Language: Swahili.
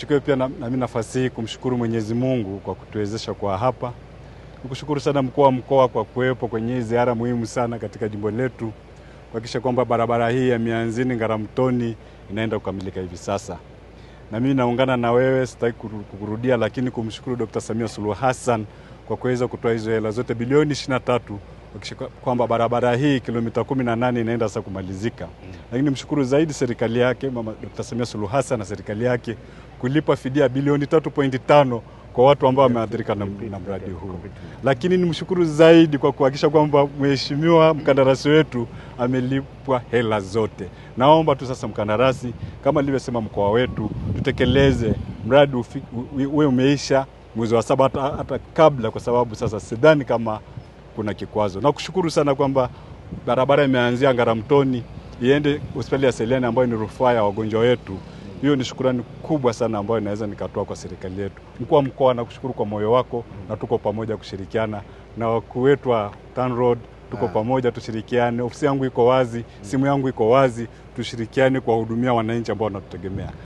Chukue pia na mimi nafasi hii kumshukuru Mwenyezi Mungu kwa kutuwezesha kwa hapa. Nikushukuru sana mkuu wa mkoa kwa kuwepo kwenye ziara muhimu sana katika jimbo letu, kuhakikisha kwamba barabara hii ya Mianzini Ngaramtoni inaenda kukamilika hivi sasa. Na mimi naungana na wewe, sitaki kukurudia, lakini kumshukuru Dr. Samia Suluhu Hassan kwa kuweza kutoa hizo hela zote bilioni 23 kuhakikisha kwamba barabara hii kilomita 18 inaenda sasa kumalizika. Lakini mshukuru zaidi serikali yake Mama Dr. Samia Suluhu Hassan na serikali yake kulipa fidia bilioni 3.5 kwa watu ambao wameathirika na mradi huu. Lakini nimshukuru zaidi kwa kuhakikisha kwamba mheshimiwa mkandarasi wetu amelipwa hela zote. Naomba tu sasa mkandarasi, kama alivyosema mkoa wetu, tutekeleze mradi uwe umeisha mwezi wa 7 hata kabla, kwa sababu sasa sidhani kama kuna kikwazo. Na kushukuru sana kwamba barabara imeanzia Ngaramtoni iende hospitali ya Seliani ambayo ni rufaa ya wagonjwa wetu. Hiyo ni shukrani kubwa sana ambayo naweza nikatoa kwa serikali yetu. Mkuu wa mkoa, nakushukuru kwa moyo wako, na tuko pamoja kushirikiana na wakuu wetu wa TANROADS. Tuko pamoja, tushirikiane. Ofisi yangu iko wazi, simu yangu iko wazi, tushirikiane kuwahudumia wananchi ambao wanatutegemea.